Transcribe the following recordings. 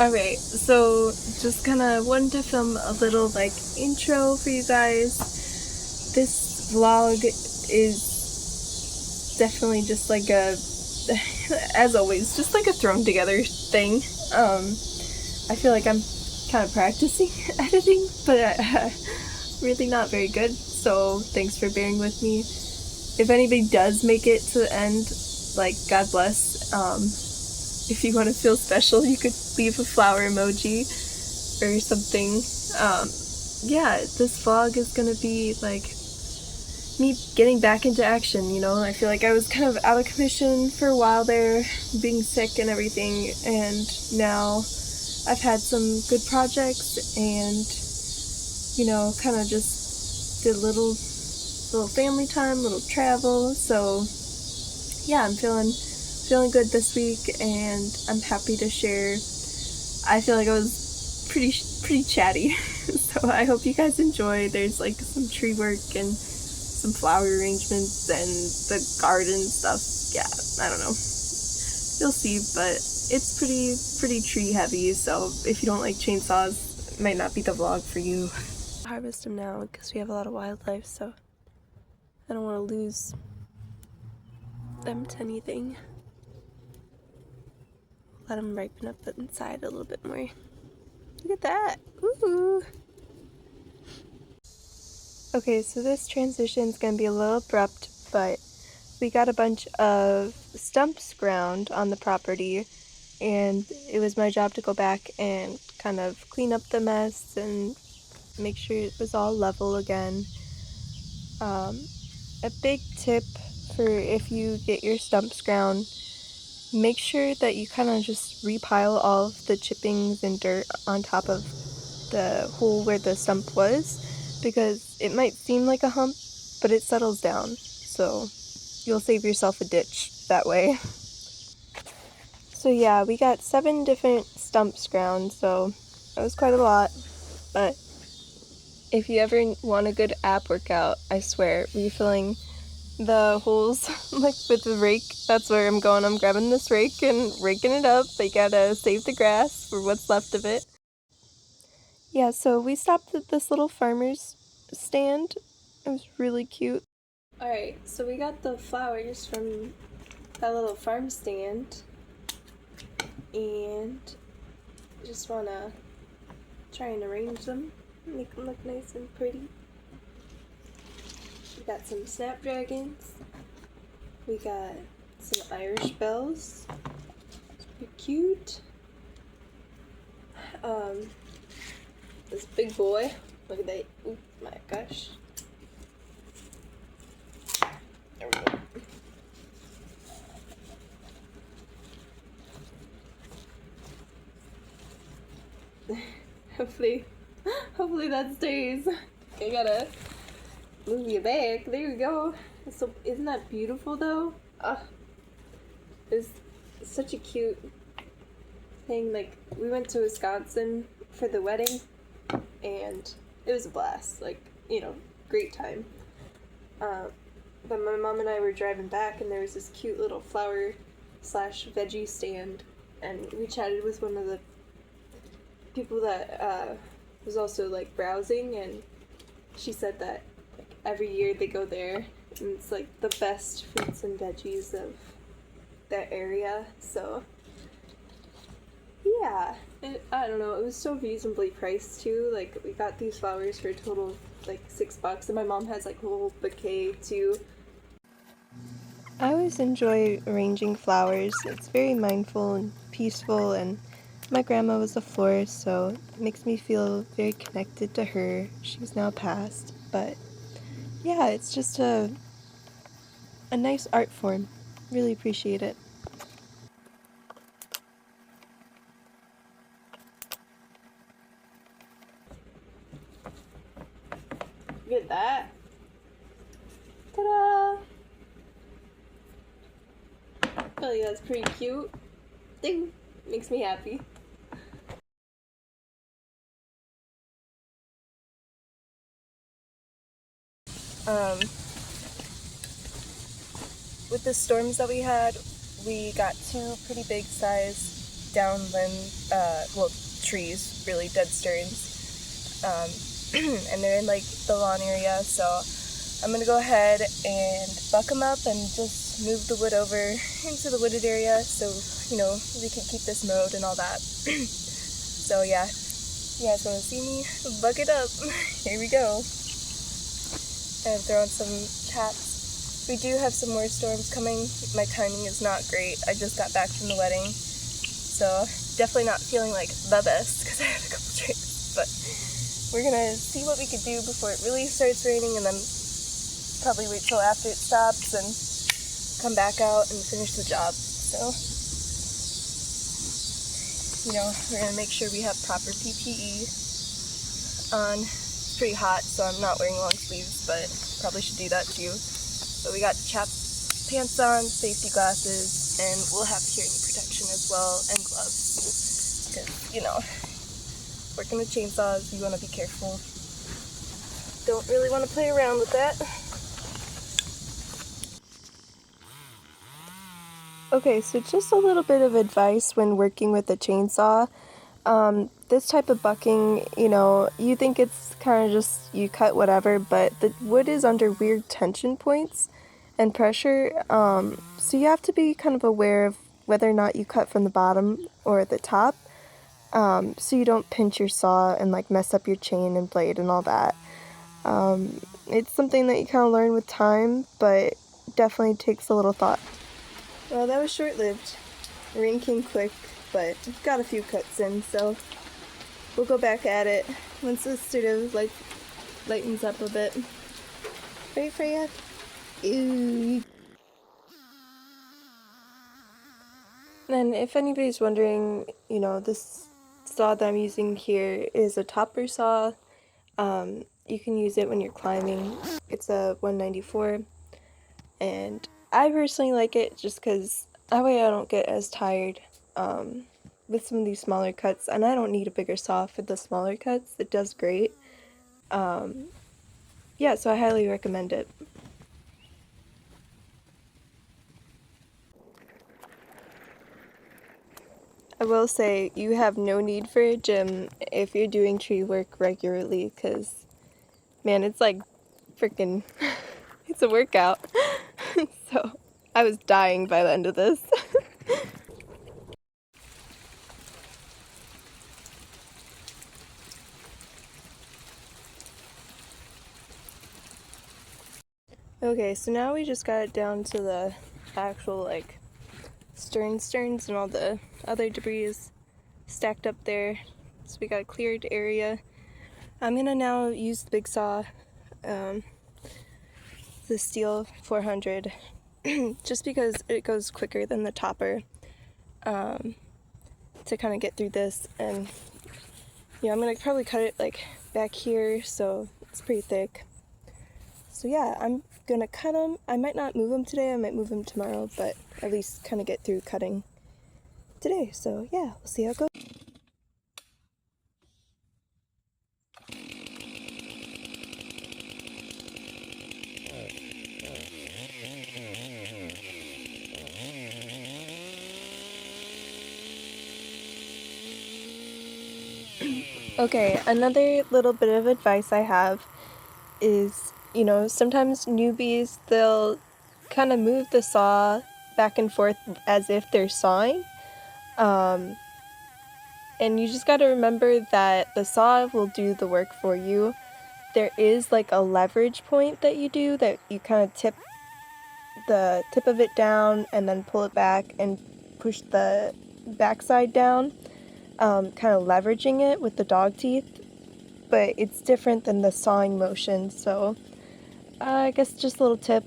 Alright, so just kinda wanted to film a little like intro for you guys. This vlog is definitely just like a, as always, just like a thrown together thing. I feel like I'm kind of practicing editing, but really not very good, so thanks for bearing with me. If anybody does make it to the end, like, God bless. If you want to feel special, you could leave a flower emoji or something. Yeah, this vlog is gonna be like me getting back into action, you know? I feel like I was kind of out of commission for a while there, being sick and everything, and now I've had some good projects and, you know, kind of just did little family time, little travel, so yeah, I'm feeling good this week, and I'm happy to share. I feel like I was pretty chatty, so I hope you guys enjoy. There's like some tree work and some flower arrangements and the garden stuff. Yeah, I don't know. You'll see, but it's pretty tree heavy. So if you don't like chainsaws, it might not be the vlog for you. Harvest them now because we have a lot of wildlife, so I don't want to lose them to anything. Let them ripen up inside a little bit more. Look at that! Ooh! Okay, so this transition is going to be a little abrupt, but we got a bunch of stumps ground on the property, and it was my job to go back and kind of clean up the mess and make sure it was all level again. A big tip for if you get your stumps ground, make sure that you kind of just repile all of the chippings and dirt on top of the hole where the stump was, because it might seem like a hump, but it settles down, so you'll save yourself a ditch that way. So yeah, we got 7 different stumps ground, so that was quite a lot, but if you ever want a good ab workout, I swear, refilling the holes like with the rake, that's where I'm going. I'm grabbing this rake and raking it up. I gotta save the grass for what's left of it. Yeah, so we stopped at this little farmer's stand. It was really cute. Alright, so we got the flowers from that little farm stand, and just wanna try and arrange them, make them look nice and pretty. We got some snapdragons, we got some Irish bells, it's pretty cute. This big boy, look at that, oh my gosh. There we go. Hopefully that stays. I gotta move you back. There we go. So isn't that beautiful though? It's such a cute thing. Like, we went to Wisconsin for the wedding, and it was a blast. Like, you know, great time. But my mom and I were driving back, and there was this cute little flower / veggie stand, and we chatted with one of the people that was also like browsing, and she said that like every year they go there, and it's like the best fruits and veggies of that area. So yeah, I don't know, it was so reasonably priced too. Like, we got these flowers for a total of like $6, and my mom has like a whole bouquet too. I always enjoy arranging flowers. It's very mindful and peaceful, and my grandma was a florist, so it makes me feel very connected to her. She's now passed, but yeah, it's just a nice art form. Really appreciate it. Look at that. Ta-da! I feel like that's pretty cute. Ding! Makes me happy. With the storms that we had, we got 2 pretty big size down well, trees, really, dead stearns. And they're in like the lawn area, so I'm gonna go ahead and buck them up and just move the wood over into the wooded area so, you know, we can keep this mowed and all that. So yeah, you guys wanna see me buck it up? Here we go. And throw on some chaps. We do have some more storms coming. My timing is not great. I just got back from the wedding, so definitely not feeling like the best because I had a couple drinks, but we're gonna see what we could do before it really starts raining, and then probably wait till after it stops and come back out and finish the job. So, you know, we're gonna make sure we have proper PPE on. It's pretty hot, so I'm not wearing long sleeves, but probably should do that too. So we got chap pants on, safety glasses, and we'll have hearing protection as well, and gloves. Because, you know, working with chainsaws, you want to be careful. Don't really want to play around with that. Okay, so just a little bit of advice when working with a chainsaw. This type of bucking, you know, you think it's kind of just you cut whatever, but the wood is under weird tension points and pressure, so you have to be kind of aware of whether or not you cut from the bottom or the top, so you don't pinch your saw and like mess up your chain and blade and all that. It's something that you kind of learn with time, but definitely takes a little thought. Well, that was short-lived. Rain came quick, but got a few cuts in, so we'll go back at it once this sort of like lightens up a bit. Right, Freya? Ew. And if anybody's wondering, you know, this saw that I'm using here is a topper saw. You can use it when you're climbing. It's a 194, and I personally like it just because that way I don't get as tired with some of these smaller cuts, and I don't need a bigger saw for the smaller cuts. It does great. Yeah, so I highly recommend it. I will say, you have no need for a gym if you're doing tree work regularly, because, man, it's like freaking, it's a workout. So, I was dying by the end of this. Okay, so now we just got it down to the actual, like, stearns and all the other debris is stacked up there. So we got a cleared area. I'm gonna now use the big saw, the Stihl 400, just because it goes quicker than the topper, to kind of get through this. And yeah, I'm gonna probably cut it like back here, so it's pretty thick. So yeah, I'm gonna cut them. I might not move them today, I might move them tomorrow, but at least kind of get through cutting today. So yeah, we'll see how it goes. Okay, another little bit of advice I have is, you know, sometimes newbies, they'll kind of move the saw back and forth as if they're sawing. And you just got to remember that the saw will do the work for you. There is like a leverage point that you do, that you kind of tip the tip of it down and then pull it back and push the backside down, kind of leveraging it with the dog teeth. But it's different than the sawing motion, so I guess just a little tip.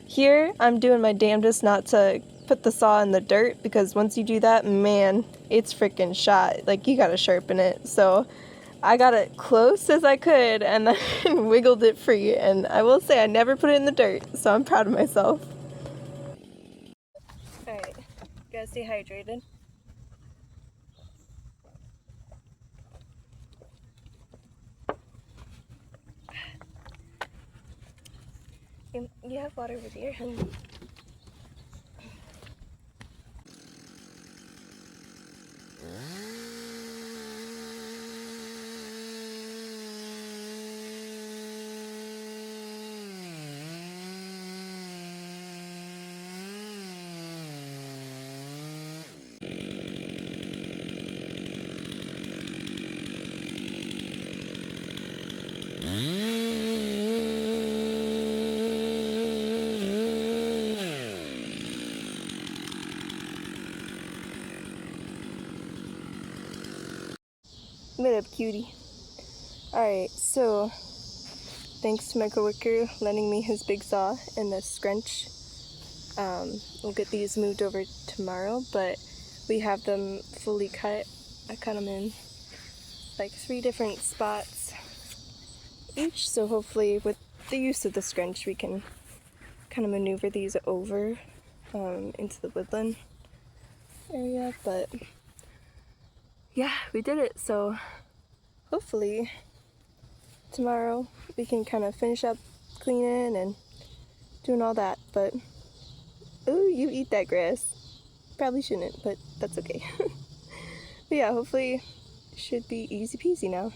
Here, I'm doing my damnedest not to put the saw in the dirt, because once you do that, man, it's freaking shot. Like, you gotta sharpen it. So I got it close as I could and then wiggled it free, and I will say I never put it in the dirt, so I'm proud of myself. Alright, gotta stay hydrated. You have water with you, honey. . What up, cutie? Alright, so thanks to my coworker lending me his big saw and the scrunch. We'll get these moved over tomorrow, but we have them fully cut. I cut them in like 3 different spots each, so hopefully with the use of the scrunch we can kind of maneuver these over into the woodland area. But yeah, we did it, so hopefully tomorrow we can kind of finish up cleaning and doing all that. But ooh, you eat that grass. Probably shouldn't, but that's okay. But yeah, hopefully it should be easy peasy now.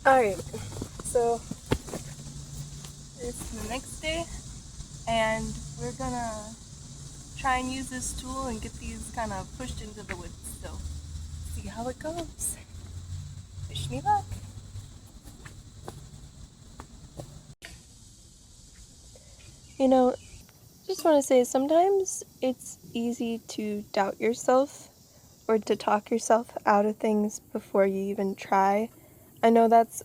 Alright, so it's the next day, and we're gonna try and use this tool and get these kind of pushed into the woods. So, see how it goes. Wish me luck. You know, just want to say sometimes it's easy to doubt yourself or to talk yourself out of things before you even try. I know that's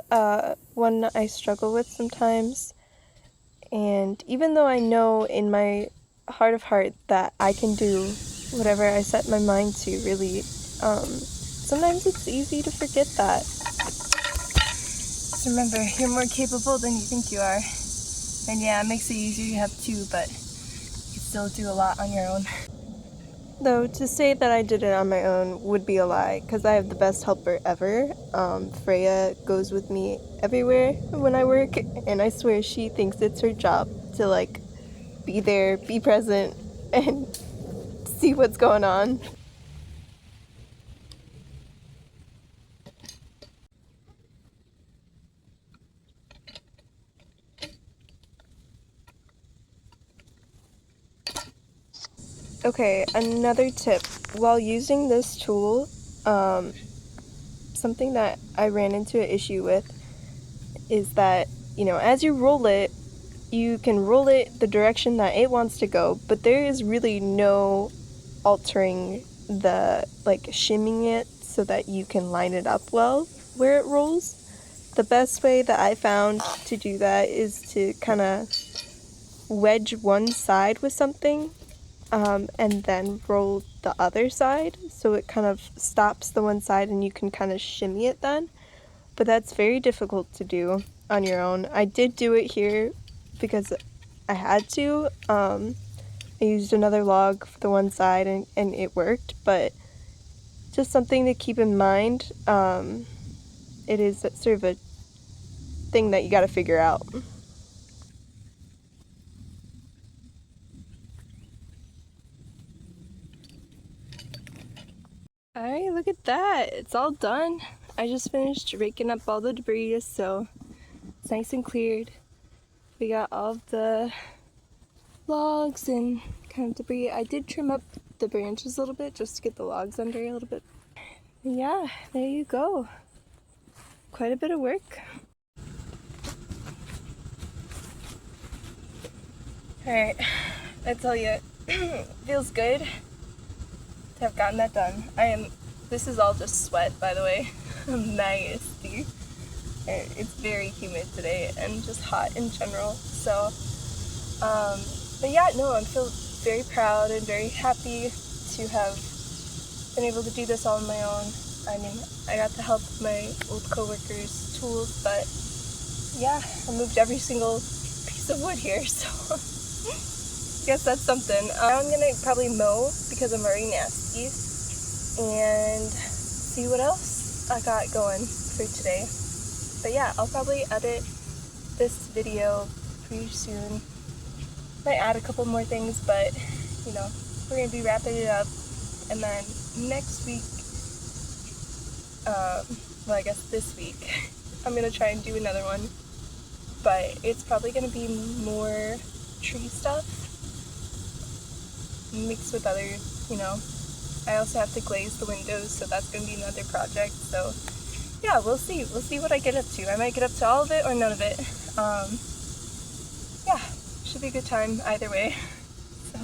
one I struggle with sometimes, and even though I know in my heart of heart that I can do whatever I set my mind to, really, sometimes it's easy to forget that. Just remember, you're more capable than you think you are. And yeah, it makes it easier to have 2, but you can still do a lot on your own. Though, to say that I did it on my own would be a lie, because I have the best helper ever. Freya goes with me everywhere when I work, and I swear she thinks it's her job to, like, be there, be present, and see what's going on. Okay, another tip. While using this tool, something that I ran into an issue with is that, you know, as you roll it, you can roll it the direction that it wants to go, but there is really no altering the, like, shimming it so that you can line it up well where it rolls. The best way that I found to do that is to kind of wedge one side with something and then roll the other side, so it kind of stops the one side and you can kind of shimmy it then. But that's very difficult to do on your own. I did do it here because I had to. I used another log for the one side and it worked, but just something to keep in mind. It is sort of a thing that you got to figure out. Alright, look at that. It's all done. I just finished raking up all the debris, so it's nice and cleared. We got all of the logs and kind of debris. I did trim up the branches a little bit just to get the logs under a little bit. And yeah, there you go. Quite a bit of work. Alright, I tell you, it feels good to have gotten that done. This is all just sweat, by the way. I'm nasty. It's very humid today and just hot in general. So, but yeah, no, I feel very proud and very happy to have been able to do this all on my own. I mean, I got the help of my old coworkers' tools, but yeah, I moved every single piece of wood here, so I guess that's something. I'm gonna probably mow because I'm already nasty and see what else I got going for today. But yeah, I'll probably edit this video pretty soon. Might add a couple more things, but you know, we're gonna be wrapping it up, and then next week, well, I guess this week, I'm gonna try and do another one, but it's probably gonna be more tree stuff. mixed with other, you know. I also have to glaze the windows, so that's going to be another project. So yeah, we'll see. We'll see what I get up to. I might get up to all of it or none of it. Yeah, should be a good time either way. So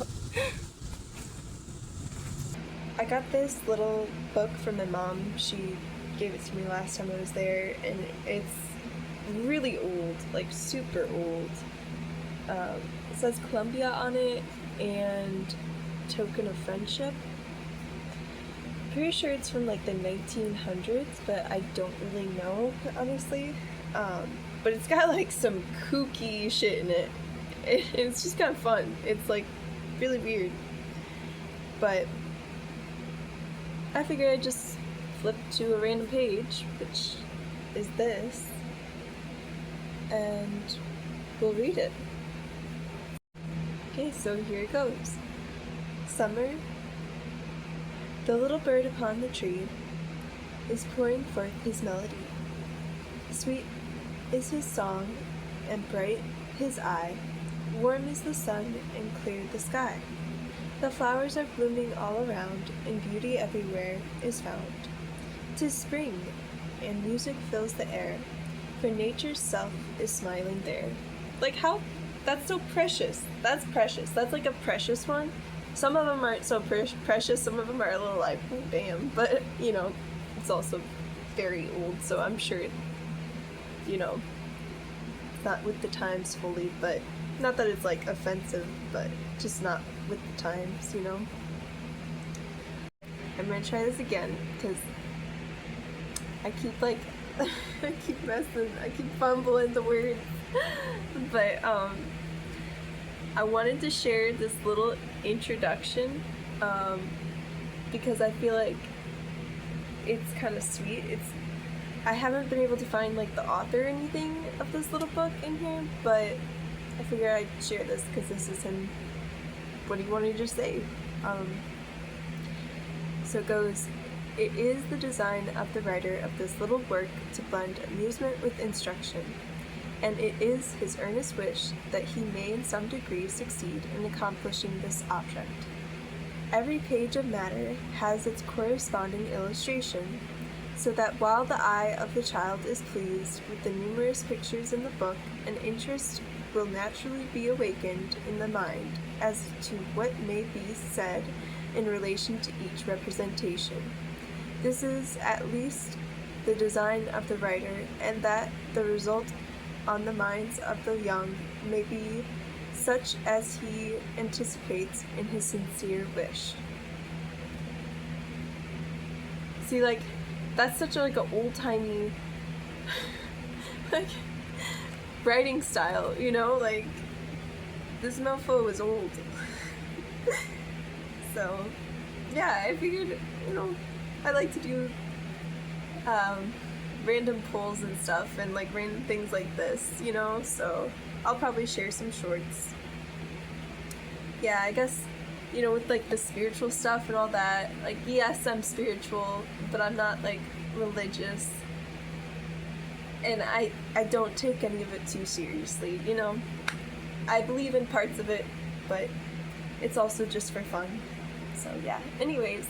I got this little book from my mom. She gave it to me last time I was there, and it's really old, like super old. It says Columbia on it and Token of Friendship. Pretty sure it's from like the 1900s, but I don't really know, honestly. But it's got like some kooky shit in it. It's just kind of fun. It's like really weird. But I figured I'd just flip to a random page, which is this, and we'll read it. Okay, so here it goes. Summer. The little bird upon the tree is pouring forth his melody. Sweet is his song, and bright his eye. Warm is the sun, and clear the sky. The flowers are blooming all around, and beauty everywhere is found. 'Tis spring, and music fills the air, for nature's self is smiling there. Like how? That's so precious. That's precious. That's like a precious one. Some of them aren't so precious, some of them are a little like, oh, damn. But, you know, it's also very old, so I'm sure, you know, it's not with the times fully, but not that it's like offensive, but just not with the times, you know. I'm gonna try this again, because I keep like, I keep fumbling the words. But, I wanted to share this little introduction because I feel like it's kind of sweet. I haven't been able to find like the author or anything of this little book in here, but I figured I'd share this because this is him. What he wanted to say. So it goes, it is the design of the writer of this little work to blend amusement with instruction, and it is his earnest wish that he may in some degree succeed in accomplishing this object. Every page of matter has its corresponding illustration, so that while the eye of the child is pleased with the numerous pictures in the book, an interest will naturally be awakened in the mind as to what may be said in relation to each representation. This is at least the design of the writer, and that the result on the minds of the young may be such as he anticipates in his sincere wish. See, like, that's such a, like, an old-timey like writing style, you know? Like, this mofo was old. So yeah, I figured, you know, I like to do random polls and stuff, and like random things like this, you know, so I'll probably share some shorts. Yeah, I guess, you know, with like the spiritual stuff and all that, like, yes, I'm spiritual, but I'm not like religious, and I don't take any of it too seriously, you know. I believe in parts of it, but it's also just for fun. So yeah, anyways,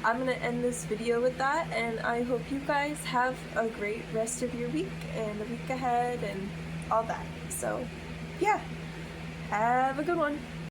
I'm gonna end this video with that, and I hope you guys have a great rest of your week and the week ahead and all that. So yeah, have a good one.